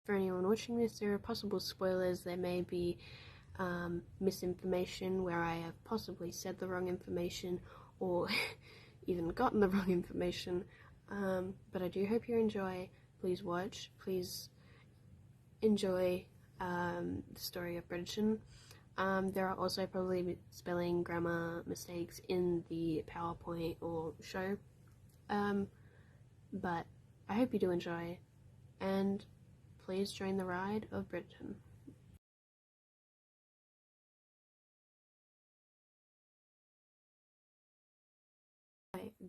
For anyone watching this, there are possible spoilers. There may be misinformation where I have possibly said the wrong information or even gotten the wrong information. But I do hope you enjoy. Please watch. Please enjoy the story of Bridgerton. There are also probably spelling, grammar mistakes in the PowerPoint or show. But I hope you do enjoy, and please join the ride of Bridgerton.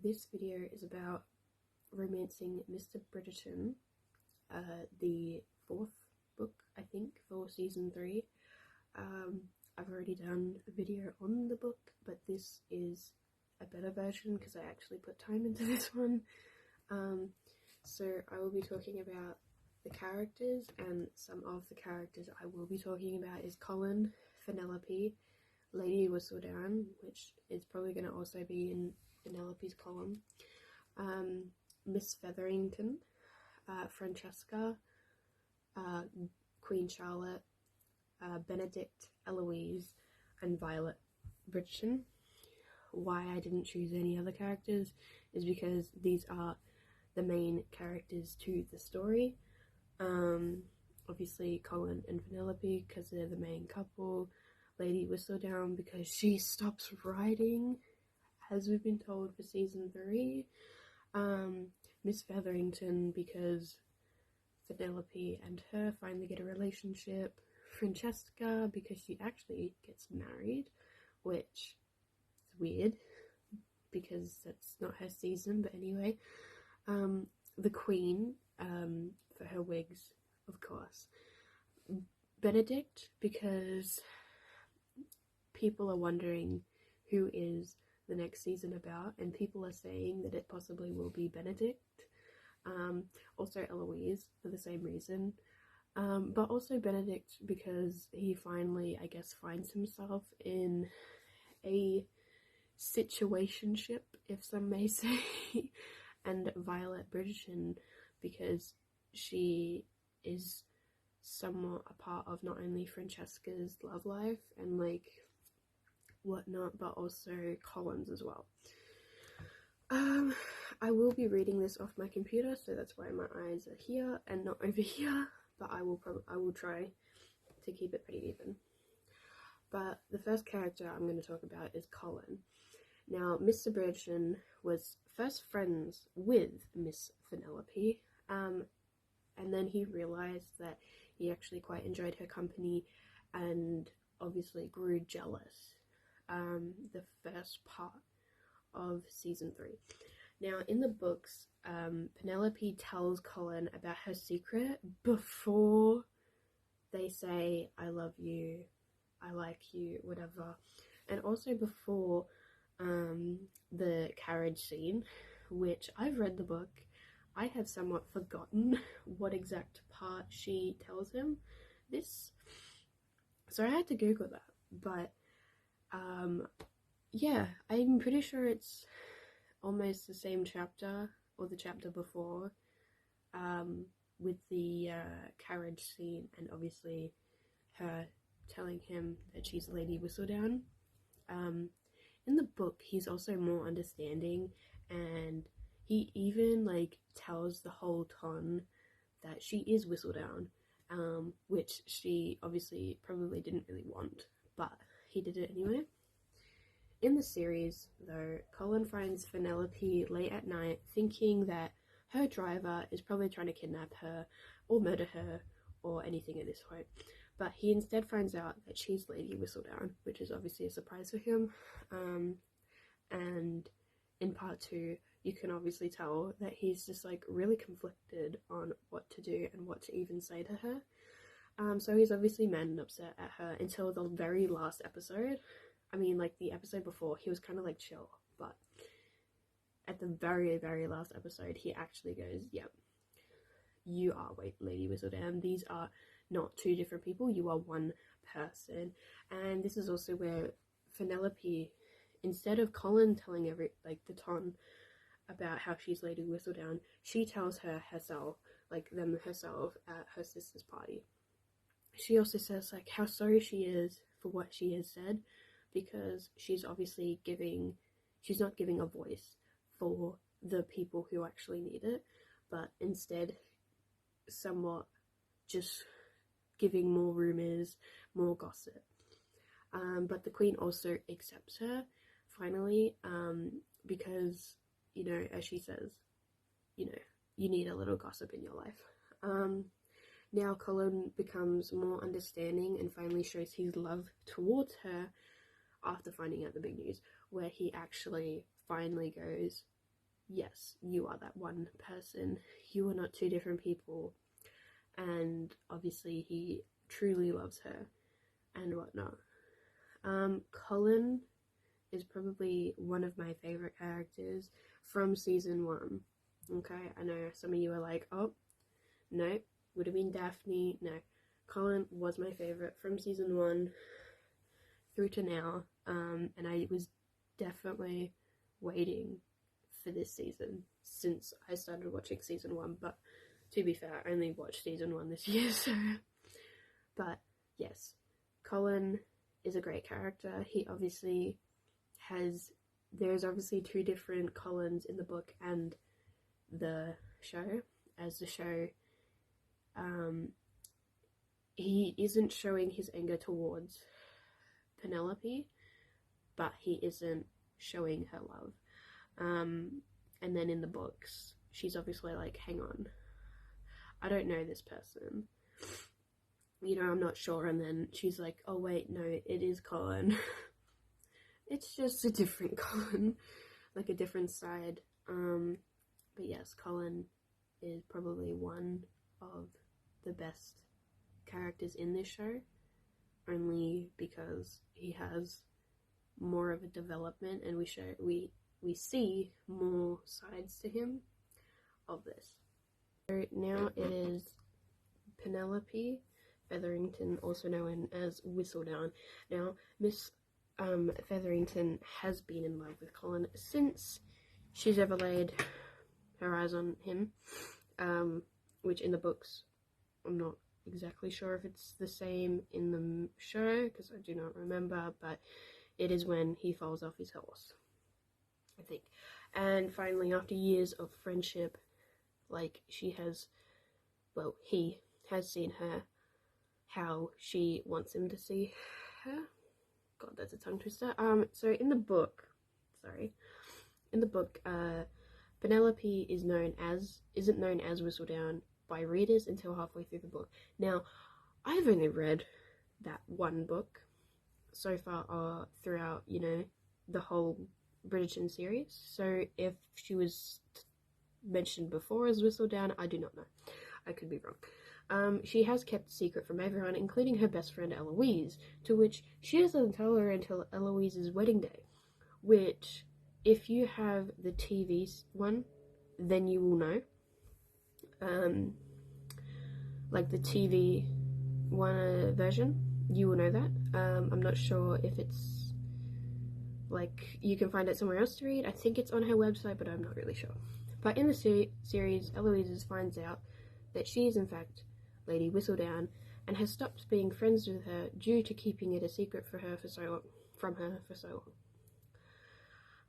This video is about romancing Mr. Bridgerton, the fourth book, I think, for season 3. I've already done a video on the book, but this is a better version because I actually put time into this one. So I will be talking about the characters, and some of the characters I will be talking about is Colin, Penelope, Lady Whistledown, which is probably going to also be in Penelope's column, Miss Featherington, Francesca, Queen Charlotte, Benedict, Eloise, and Violet Bridgerton. Why I didn't choose any other characters is because these are the main characters to the story. Obviously Colin and Penelope because they're the main couple, Lady Whistledown because she stops writing, as we've been told, for season 3, Miss Featherington because Penelope and her finally get a relationship, Francesca because she actually gets married, which is weird because that's not her season, but anyway. The Queen, for her wigs, of course. Benedict, because people are wondering who is the next season about, and people are saying that it possibly will be Benedict. Also Eloise, for the same reason. But also Benedict, because he finally, I guess, finds himself in a situationship, if some may say. And Violet Bridgerton because she is somewhat a part of not only Francesca's love life and like whatnot, but also Colin's as well. I will be reading this off my computer, so that's why my eyes are here and not over here, but I will try to keep it pretty even. But the first character I'm going to talk about is Colin. Now, Mr. Bridgerton was first friends with Miss Penelope, and then he realized that he actually quite enjoyed her company and obviously grew jealous. The first part of season 3. Now, in the books, Penelope tells Colin about her secret before they say, I love you, I like you, whatever, and also before the carriage scene, which I've read the book. I have somewhat forgotten what exact part she tells him this, so I had to Google that, but yeah, I'm pretty sure it's almost the same chapter or the chapter before, with the carriage scene and obviously her telling him that she's Lady Whistledown. In the book, he's also more understanding, and he even like tells the whole ton that she is Whistledown, which she obviously probably didn't really want, but he did it anyway. In the series, though, Colin finds Penelope late at night thinking that her driver is probably trying to kidnap her or murder her or anything at this point. But he instead finds out that she's Lady Whistledown, which is obviously a surprise for him. And in part 2, you can obviously tell that he's just like really conflicted on what to do and what to even say to her. So he's obviously mad and upset at her until the very last episode. I mean, like the episode before, he was kind of like chill, but at the very, very last episode, he actually goes, yep, you are Lady Whistledown. These are not two different people, you are one person. And this is also where Penelope, instead of Colin telling the ton about how she's Lady Whistledown, she tells her herself, like them herself, at her sister's party. She also says like how sorry she is for what she has said, because she's not giving a voice for the people who actually need it, but instead somewhat just giving more rumors, more gossip. But the Queen also accepts her finally, because, you know, as she says, you know, you need a little gossip in your life. Now Colin becomes more understanding and finally shows his love towards her after finding out the big news, where he actually finally goes, yes, you are that one person, you are not two different people, and obviously he truly loves her and whatnot. Colin is probably one of my favorite characters from season 1. Okay, I know some of you are like, oh, no, would have been Daphne. No, Colin was my favorite from season 1 through to now, and I was definitely waiting for this season since I started watching season 1, but to be fair, I only watched season 1 this year, so, but yes, Colin is a great character. There's obviously 2 different Collins in the book and the show. As the show, he isn't showing his anger towards Penelope, but he isn't showing her love. And then in the books, she's obviously like, hang on, I don't know this person, you know, I'm not sure, and then she's like, oh wait, no, it is Colin. It's just a different Colin, like a different side. But yes, Colin is probably one of the best characters in this show, only because he has more of a development, and we see more sides to him of this. So now it is Penelope Featherington, also known as Whistledown. Now, Miss Featherington has been in love with Colin since she's ever laid her eyes on him, which in the books, I'm not exactly sure if it's the same in the show, because I do not remember, but it is when he falls off his horse, I think. And finally, after years of friendship, like, he has seen her how she wants him to see her. God, that's a tongue twister. So in the book, Penelope isn't known as Whistledown by readers until halfway through the book. Now, I've only read that one book so far, throughout, you know, the whole Bridgerton series. So if she was mentioned before as Whistledown, I do not know. I could be wrong. She has kept a secret from everyone, including her best friend Eloise, to which she doesn't tell her until Eloise's wedding day, which, if you have the TV one, then you will know. Like the TV one version, you will know that. I'm not sure if it's, like, you can find it somewhere else to read. I think it's on her website, but I'm not really sure. But in the series, Eloise finds out that she is in fact Lady Whistledown, and has stopped being friends with her due to keeping it a secret from her for so long.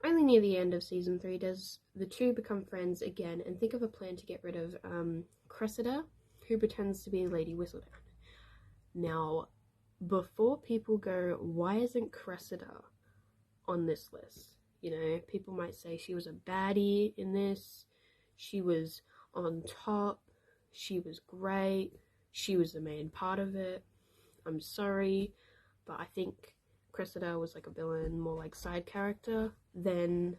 Only near the end of season 3 does the two become friends again and think of a plan to get rid of Cressida, who pretends to be Lady Whistledown. Now, before people go, why isn't Cressida on this list? You know, people might say she was a baddie in this, she was on top, she was great, she was the main part of it. I'm sorry, but I think Cressida was like a villain, more like side character than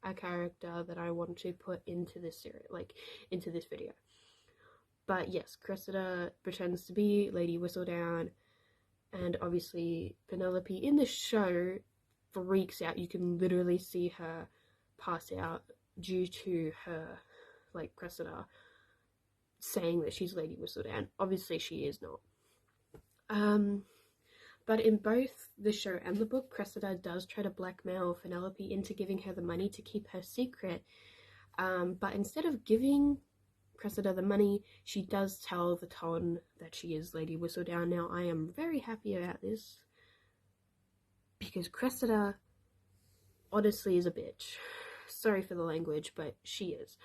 a character that I want to put into this series, like into this video. But yes, Cressida pretends to be Lady Whistledown, and obviously Penelope in the show freaks out. You can literally see her pass out due to her, like, Cressida saying that she's Lady Whistledown. Obviously she is not. But in both the show and the book, Cressida does try to blackmail Penelope into giving her the money to keep her secret, But instead of giving Cressida the money, she does tell the Ton that she is Lady Whistledown. Now, I am very happy about this because Cressida honestly is a bitch. Sorry for the language, but she is.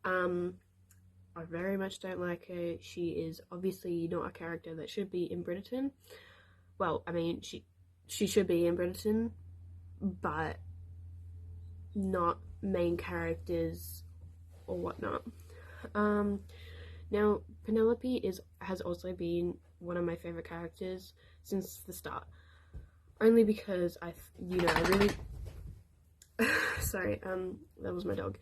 I very much don't like her. She is obviously not a character that should be in Bridgerton. Well, I mean, she should be in Bridgerton, but not main characters or whatnot. Now Penelope has also been one of my favorite characters since the start, only because I really sorry, that was my dog.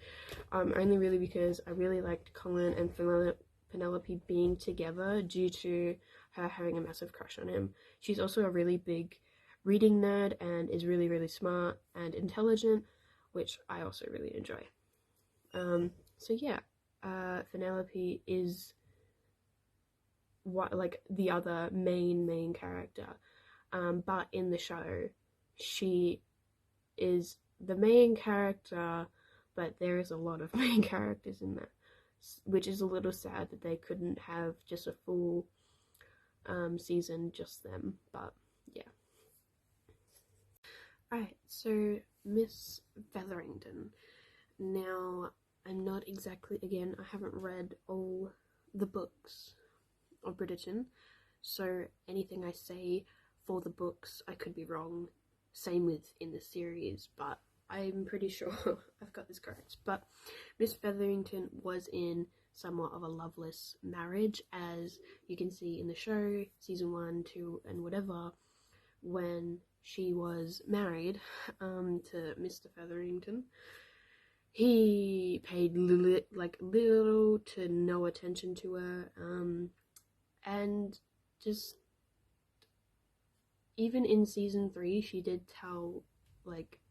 Only really because I really liked Colin and Penelope being together due to her having a massive crush on him. She's also a really big reading nerd and is really, really smart and intelligent, which I also really enjoy. So yeah, Penelope is like the other main character, but in the show, she is the main character, but there is a lot of main characters in that, which is a little sad that they couldn't have just a full season just them, but yeah. Alright, so Miss Featherington. Now, I'm not exactly, again, I haven't read all the books of Bridgerton, so anything I say for the books, I could be wrong. Same with in the series, but I'm pretty sure I've got this correct. But Miss Featherington was in somewhat of a loveless marriage, as you can see in the show, season 1, 2, and whatever, when she was married to Mr. Featherington. He paid little to no attention to her, and just even in season 3, she did tell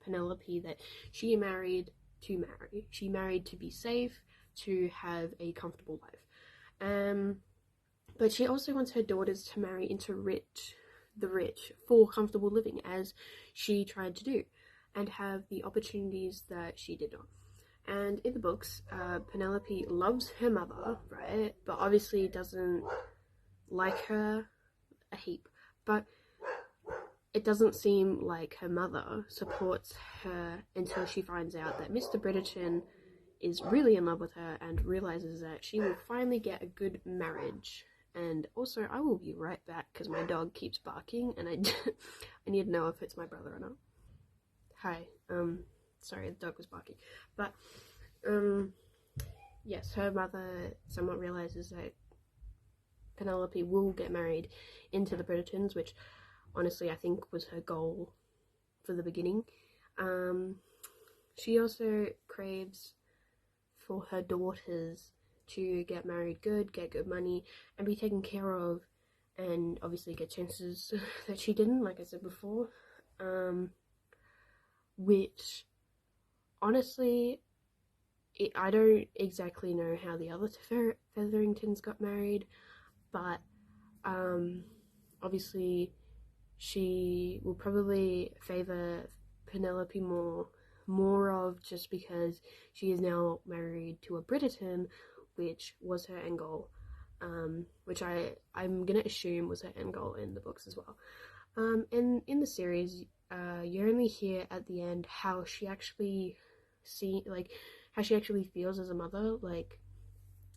Penelope that she married to marry. She married to be safe, to have a comfortable life. But she also wants her daughters to marry into the rich for comfortable living, as she tried to do, and have the opportunities that she did not. And in the books, Penelope loves her mother, right? But obviously doesn't like her a heap. But it doesn't seem like her mother supports her until she finds out that Mr. Bridgerton is really in love with her and realizes that she will finally get a good marriage. And also, I will be right back because my dog keeps barking and I need to know if it's my brother or not. Hi, sorry, the dog was barking. But, yes, her mother somewhat realizes that Penelope will get married into the Bridgertons, which honestly I think was her goal for the beginning. She also craves for her daughters to get married good, get good money, and be taken care of, and obviously get chances that she didn't, like I said before. Which, honestly, I don't exactly know how the other Featheringtons got married, but obviously she will probably favour Penelope more of, just because she is now married to a Bridgerton, which was her end goal, which I'm gonna assume was her end goal in the books as well. And in the series, you only hear at the end how she actually how she actually feels as a mother,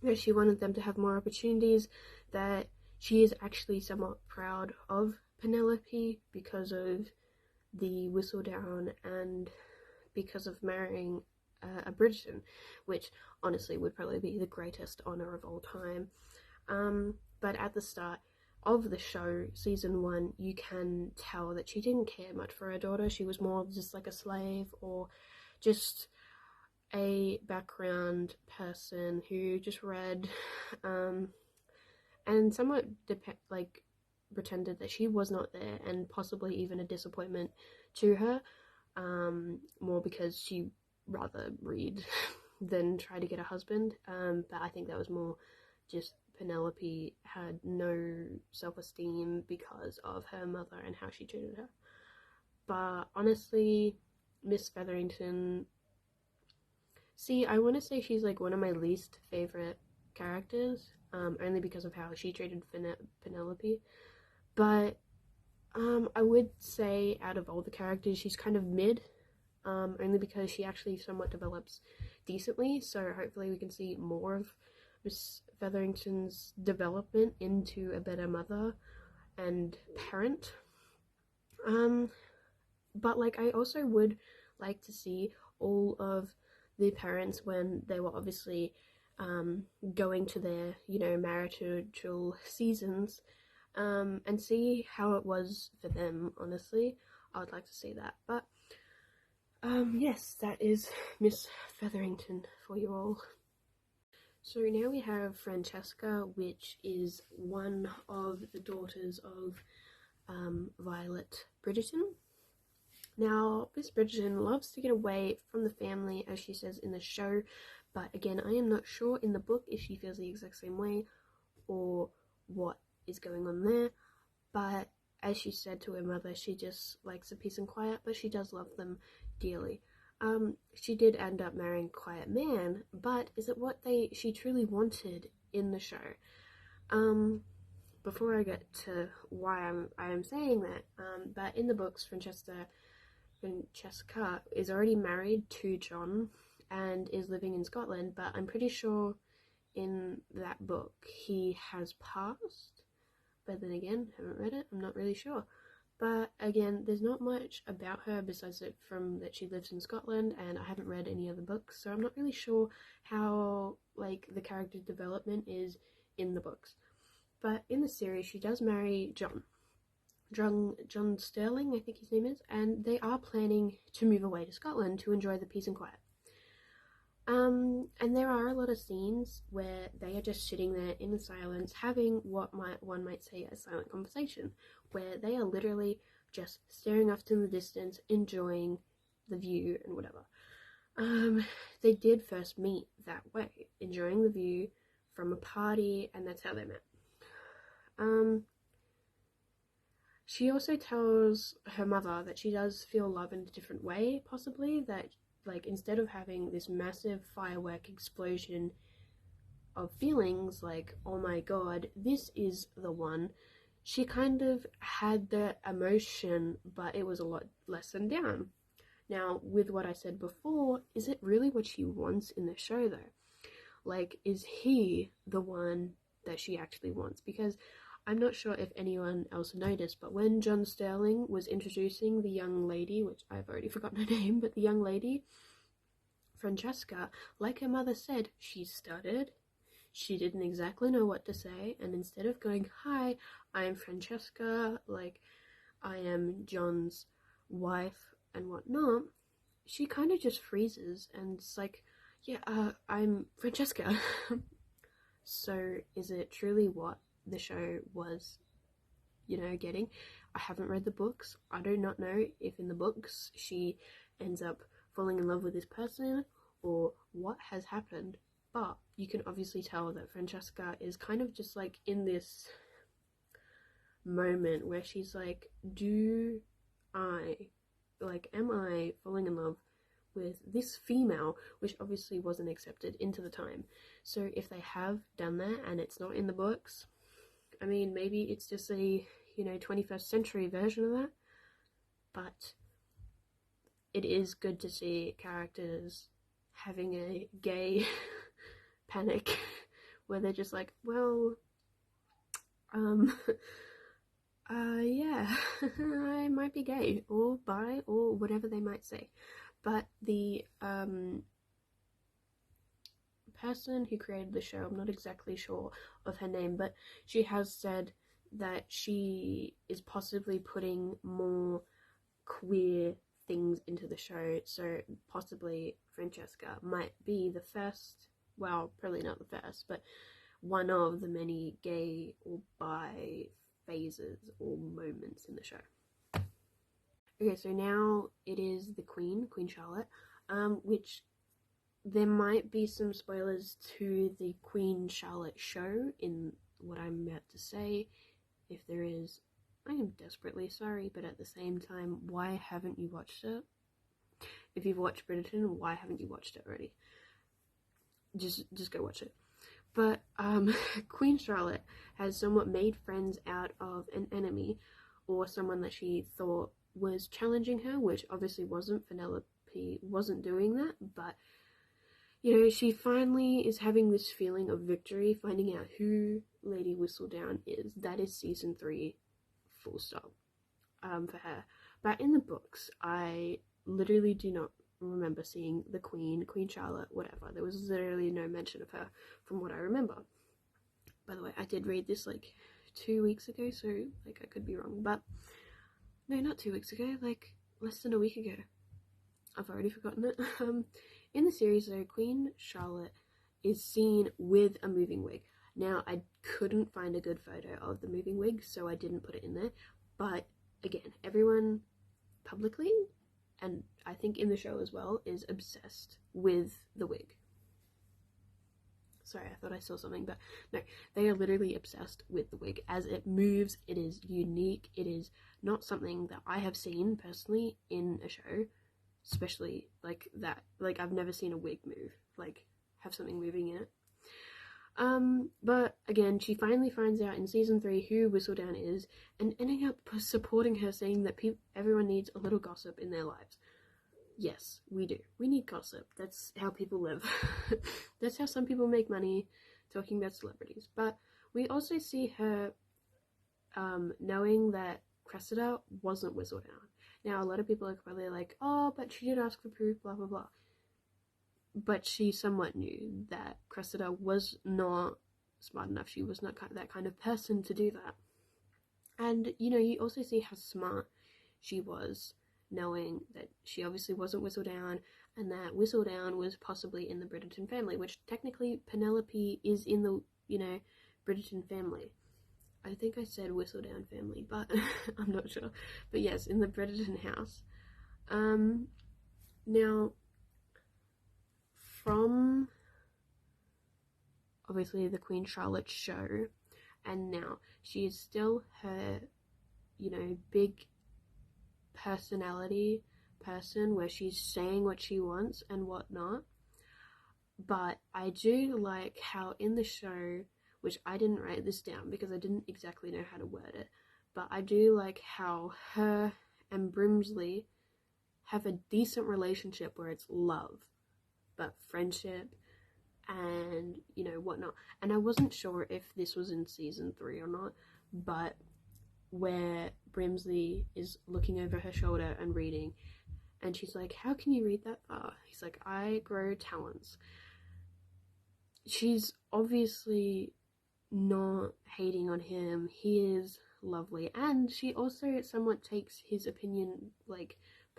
that she wanted them to have more opportunities, that she is actually somewhat proud of Penelope because of the Whistledown and because of marrying a Bridgerton, which honestly would probably be the greatest honour of all time. But at the start of the show, season 1, you can tell that she didn't care much for her daughter. She was more just like a slave, or just a background person who just read, and somewhat pretended that she was not there, and possibly even a disappointment to her, more because she rather read than try to get a husband. But I think that was more just Penelope had no self-esteem because of her mother and how she treated her. But honestly, Miss Featherington See, I want to say she's like one of my least favorite characters, only because of how she treated Penelope. But I would say out of all the characters, she's kind of mid, only because she actually somewhat develops decently. So hopefully we can see more of Miss Featherington's development into a better mother and parent. Um, but like I also would like to see all of the parents when they were obviously going to their, you know, marital seasons, and see how it was for them. Honestly, I would like to see that. But yes, that is Miss Featherington for you all. So now we have Francesca, which is one of the daughters of Violet Bridgerton. Now, Miss Bridgerton loves to get away from the family, as she says in the show, but again, I am not sure in the book if she feels the exact same way or what is going on there. But as she said to her mother, she just likes the peace and quiet, but she does love them dearly. She did end up marrying a quiet man, but is it what she truly wanted in the show? Before I get to why I am saying that, but in the books, Francesca is already married to John and is living in Scotland, but I'm pretty sure in that book he has passed. But then again, haven't read it, I'm not really sure. But again, there's not much about her besides it from that she lives in Scotland, and I haven't read any other books, so I'm not really sure how like the character development is in the books. But in the series, she does marry John Sterling, I think his name is, and they are planning to move away to Scotland to enjoy the peace and quiet. And there are a lot of scenes where they are just sitting there in silence, having what one might say a silent conversation, where they are literally just staring off to the distance, enjoying the view and whatever. They did first meet that way, enjoying the view from a party, and that's how they met. She also tells her mother that she does feel love in a different way, possibly, that like instead of having this massive firework explosion of feelings like, oh my god, this is the one, she kind of had the emotion, but it was a lot lessened down. Now, with what I said before, is it really what she wants in the show though? Like, is he the one that she actually wants? Because I'm not sure if anyone else noticed, but when John Sterling was introducing the young lady, which I've already forgotten her name, but the young lady, Francesca, like her mother said, she stuttered. She didn't exactly know what to say, and instead of going, hi, I'm Francesca, like, I am John's wife and whatnot, she kind of just freezes and it's like, yeah, I'm Francesca. So is it truly what the show was, you know, getting? I haven't read the books. I do not know if in the books she ends up falling in love with this person or what has happened, but you can obviously tell that Francesca is kind of just like in this moment where she's like, am I falling in love with this female, which obviously wasn't accepted into the time. So if they have done that and it's not in the books, I mean, maybe it's just a, 21st century version of that, but it is good to see characters having a gay panic where they're just like, well, yeah, I might be gay or bi or whatever they might say. But the person who created the show, I'm not exactly sure of her name, but she has said that she is possibly putting more queer things into the show, so possibly Francesca might be the first, well, probably not the first, but one of the many gay or bi phases or moments in the show. Okay, so now it is the Queen Charlotte, which there might be some spoilers to the Queen Charlotte show in what I'm about to say. If there is, I am desperately sorry, but at the same time, why haven't you watched it? If you've watched Bridgerton, why haven't you watched it already? just go watch it. But Queen Charlotte has somewhat made friends out of an enemy, or someone that she thought was challenging her, which obviously wasn't. Penelope wasn't doing that, but she finally is having this feeling of victory, finding out who Lady Whistledown is. That is season 3, full stop, for her. But in the books, I literally do not remember seeing the Queen Charlotte, whatever. There was literally no mention of her from what I remember. By the way, I did read this 2 weeks ago, so I could be wrong, but no, not 2 weeks ago, less than a week ago. I've already forgotten it. In the series, though, Queen Charlotte is seen with a moving wig. Now, I couldn't find a good photo of the moving wig, so I didn't put it in there. But again, everyone publicly, and I think in the show as well, is obsessed with the wig. Sorry, I thought I saw something, but no, they are literally obsessed with the wig. As it moves, it is unique. It is not something that I have seen personally in a show. Especially that, I've never seen a wig move, have something moving in it. But again, she finally finds out in season 3 who Whistledown is, and ending up supporting her, saying that everyone needs a little gossip in their lives. Yes, we do. We need gossip. That's how people live. That's how some people make money, talking about celebrities. But we also see her knowing that Cressida wasn't Whistledown. Now, a lot of people are probably like, oh, but she did ask for proof, blah, blah, blah. But she somewhat knew that Cressida was not smart enough. She was not that kind of person to do that. And, you also see how smart she was, knowing that she obviously wasn't Whistledown, and that Whistledown was possibly in the Bridgerton family, which technically Penelope is in the, Bridgerton family. I think I said Whistledown family, but I'm not sure. But yes, in the Bridgerton house. Now, from obviously the Queen Charlotte show, and now she is still her, big personality person where she's saying what she wants and whatnot. But I do like how in the show, which I didn't write this down because I didn't exactly know how to word it, but I do like how her and Brimsley have a decent relationship where it's love, but friendship and, whatnot. And I wasn't sure if this was in season 3 or not, but where Brimsley is looking over her shoulder and reading, and she's like, how can you read that far? He's like, I grow talents. She's obviously not hating on him. He is lovely, and she also somewhat takes his opinion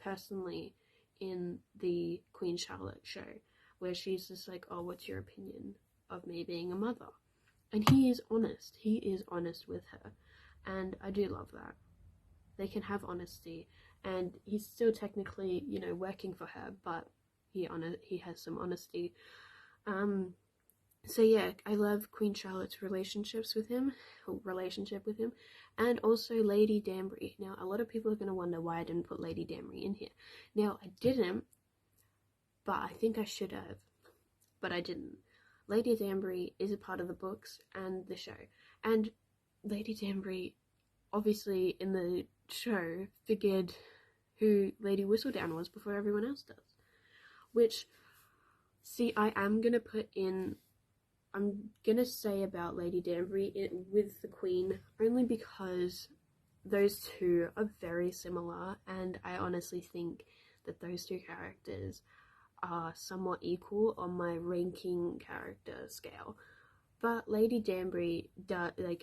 personally in the Queen Charlotte show, where she's just like, oh, what's your opinion of me being a mother? And he is honest with her, and I do love that. They can have honesty, and he's still technically working for her, but he has some honesty. So yeah, I love Queen Charlotte's relationship with him, and also Lady Danbury. Now, a lot of people are going to wonder why I didn't put Lady Danbury in here. Now, I didn't, but I think I should have, but I didn't. Lady Danbury is a part of the books and the show, and Lady Danbury, obviously in the show, figured who Lady Whistledown was before everyone else does. Which, see, I'm going to say about Lady Danbury with the Queen, only because those two are very similar, and I honestly think that those two characters are somewhat equal on my ranking character scale. But Lady Danbury,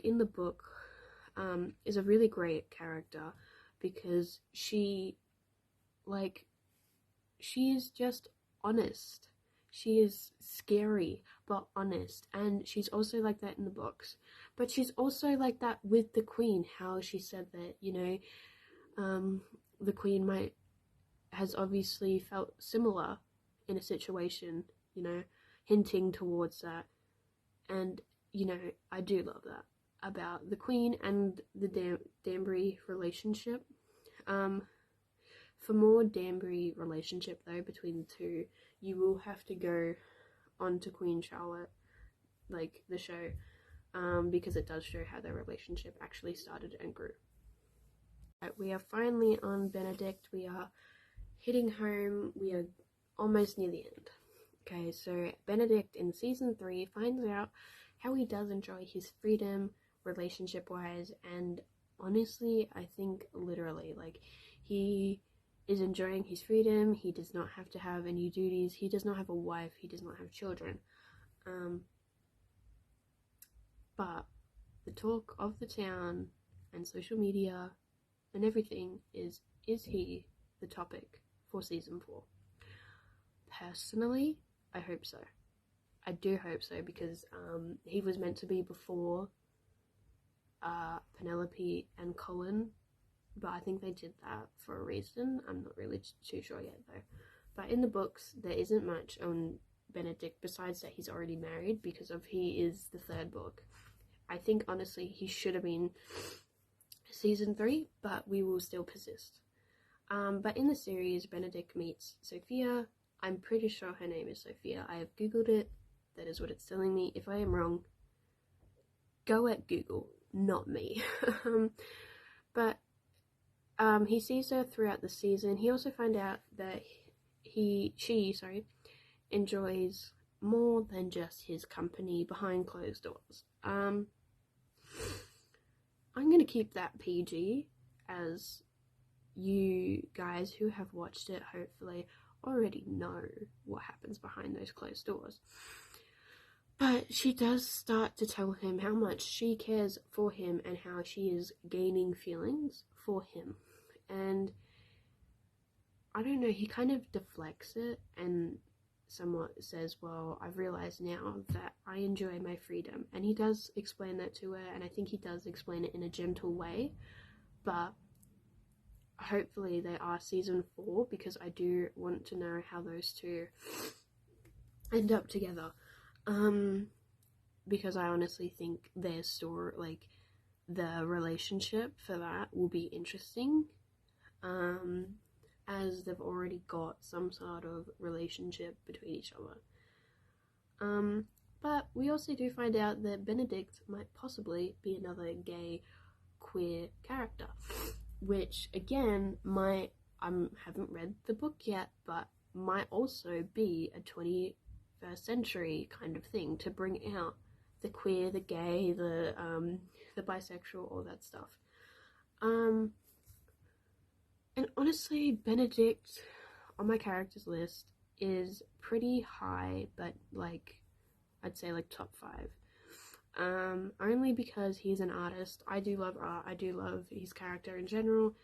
in the book, is a really great character because she is just honest. She is scary but honest, and she's also like that in the books. But she's also like that with the Queen, how she said that, the Queen has obviously felt similar in a situation, hinting towards that. And, I do love that about the Queen and the Danbury relationship. For more Danbury relationship, though, between the two, you will have to go onto Queen Charlotte, like the show, because it does show how their relationship actually started and grew. We are finally on Benedict. We are hitting home. We are almost near the end. Okay, so Benedict in season 3 finds out how he does enjoy his freedom relationship-wise, and honestly, I think literally, like, he is enjoying his freedom. He does not have to have any duties. He does not have a wife. He does not have children. But the talk of the town and social media and everything is he the topic for season 4? Personally, I hope so. I do hope so, because he was meant to be before Penelope and Colin, but I think they did that for a reason. I'm not really too sure yet though. But in the books, there isn't much on Benedict besides that he's already married, because of he is the 3rd book. I think honestly he should have been season 3, but we will still persist. But in the series, Benedict meets Sophia. I'm pretty sure her name is Sophia. I have googled it. That is what it's telling me. If I am wrong, go at Google, not me. But he sees her throughout the season. He also finds out that she enjoys more than just his company behind closed doors. I'm gonna keep that PG, as you guys who have watched it hopefully already know what happens behind those closed doors. But she does start to tell him how much she cares for him and how she is gaining feelings for him. And I don't know, he kind of deflects it and somewhat says, well, I've realized now that I enjoy my freedom. And he does explain that to her, and I think he does explain it in a gentle way. But hopefully they are season 4, because I do want to know how those two end up together. Because I honestly think their story, like the relationship for that, will be interesting. As they've already got some sort of relationship between each other. But we also do find out that Benedict might possibly be another gay, queer character, which again I haven't read the book yet, but might also be a 21st century kind of thing to bring out the queer, the gay, the bisexual, all that stuff. And honestly, Benedict on my characters list is pretty high, but like I'd say like top 5. Only because he's an artist. I do love art. I do love his character in general.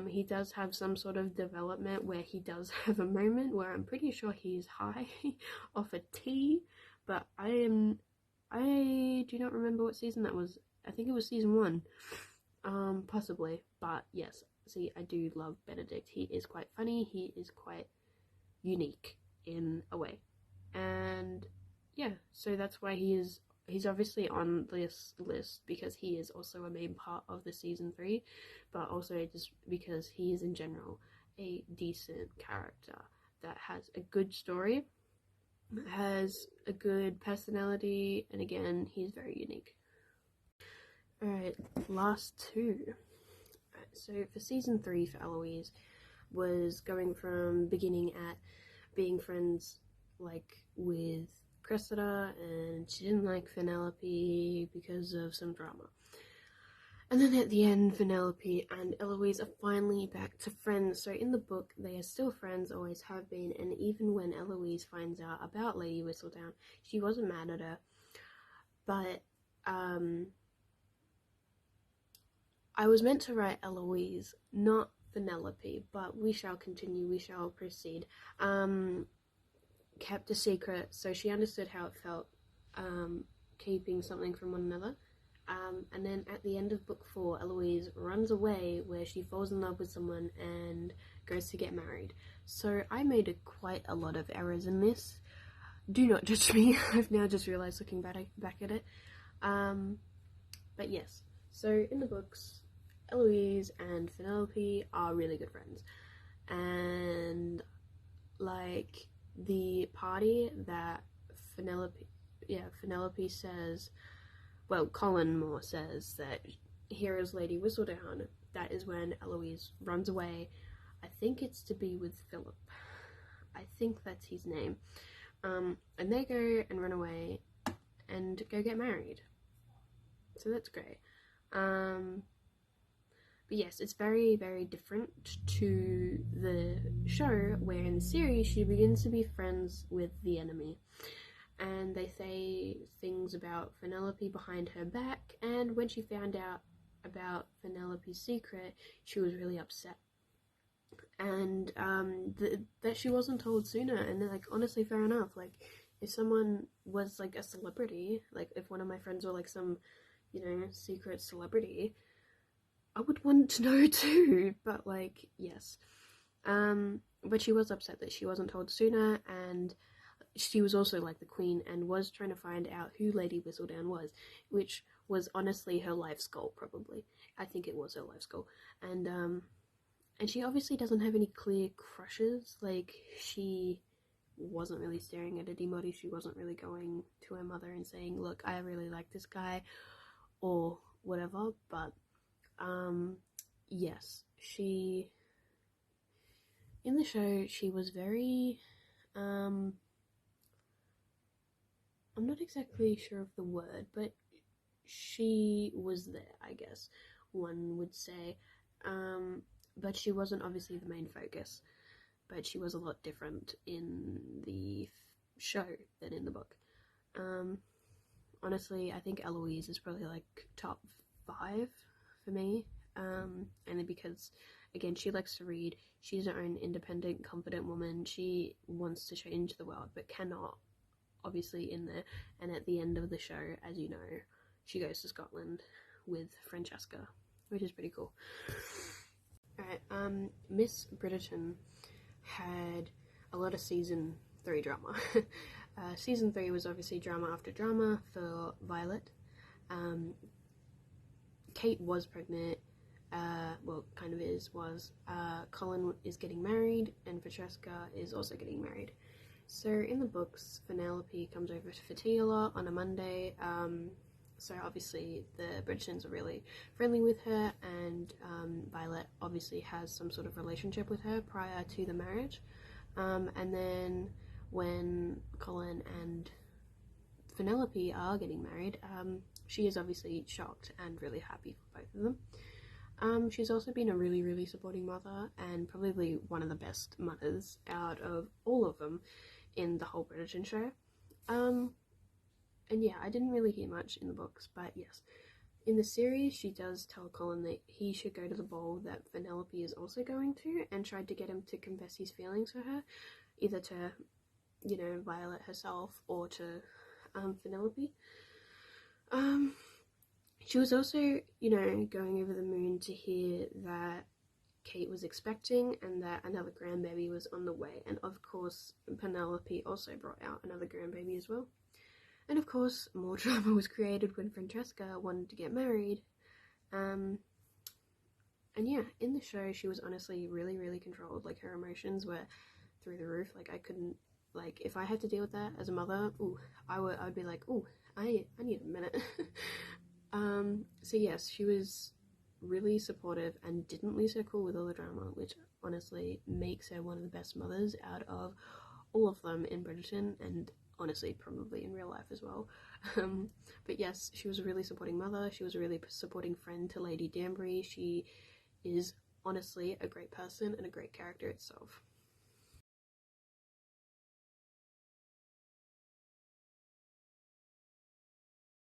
He does have some sort of development where he does have a moment where I'm pretty sure he's high off a tea, but I do not remember what season that was. I think it was season 1, possibly, but yes. See, I do love Benedict. He is quite funny. He is quite unique in a way, and yeah, so that's why he's obviously on this list, because he is also a main part of the season 3, but also just because he is in general a decent character that has a good story, has a good personality, and again, he's very unique. Alright, last 2. So for season 3 for Eloise was going from beginning at being friends like with Cressida, and she didn't like Penelope because of some drama. And then at the end, Penelope and Eloise are finally back to friends. So in the book, they are still friends, always have been, and even when Eloise finds out about Lady Whistledown, she wasn't mad at her. But I was meant to write Eloise, not Penelope, but we shall continue, we shall proceed. Kept a secret, so she understood how it felt, keeping something from one another. And then at the end of book 4, Eloise runs away, where she falls in love with someone and goes to get married. So I made quite a lot of errors in this. Do not judge me. I've now just realised looking back at it. But yes, so in the books, Eloise and Penelope are really good friends. And like the party that Penelope says, well, Colin more says that here is Lady Whistledown. That is when Eloise runs away. I think it's to be with Philip. I think that's his name. And they go and run away and go get married. So that's great. But yes, it's very, very different to the show, where in the series she begins to be friends with the enemy. And they say things about Penelope behind her back, and when she found out about Penelope's secret, she was really upset. And that she wasn't told sooner, and like, honestly, fair enough. Like, if someone was like a celebrity, like if one of my friends were like some, you know, secret celebrity, I would want to know too. But like, yes. But she was upset that she wasn't told sooner, and she was also like the queen and was trying to find out who Lady Whistledown was, which was honestly her life's goal, probably. I think it was her life's goal. And she obviously doesn't have any clear crushes. Like, she wasn't really staring at anybody. She wasn't really going to her mother and saying, look, I really like this guy, or whatever. But yes, in the show, she was very, I'm not exactly sure of the word, but she was there, I guess one would say. But she wasn't obviously the main focus. But she was a lot different in the show than in the book. Honestly, I think Eloise is probably like top 5 for me. Only because, again, she likes to read. She's her own independent, confident woman. She wants to change the world, but cannot, obviously, in there. And at the end of the show, as you know, she goes to Scotland with Francesca, which is pretty cool. Alright, Miss Bridgerton had a lot of season 3 drama. Season 3 was obviously drama after drama for Violet. Kate was pregnant, well, kind of was. Colin is getting married, and Francesca is also getting married. So in the books, Penelope comes over for tea a lot on a Monday. So obviously the Bridgertons are really friendly with her, and Violet obviously has some sort of relationship with her prior to the marriage. And then when Colin and Penelope are getting married, she is obviously shocked and really happy for both of them. She's also been a really, really supporting mother, and probably one of the best mothers out of all of them in the whole Bridgerton show. And yeah, I didn't really hear much in the books, but yes. In the series, she does tell Colin that he should go to the ball that Penelope is also going to, and tried to get him to confess his feelings for her, either to, you know, Violet herself or to Penelope. She was also, you know, going over the moon to hear that Kate was expecting and that another grandbaby was on the way. And of course, Penelope also brought out another grandbaby as well. And of course, more drama was created when Francesca wanted to get married. And yeah, in the show, she was honestly really, really controlled. Like, her emotions were through the roof. Like, I couldn't, like, if I had to deal with that as a mother, I would be like, I need a minute. So yes, she was really supportive and didn't lose her cool with all the drama, which honestly makes her one of the best mothers out of all of them in Bridgerton, and honestly probably in real life as well. But yes, she was a really supporting mother. She was a really supporting friend to Lady Danbury. She is honestly a great person and a great character itself.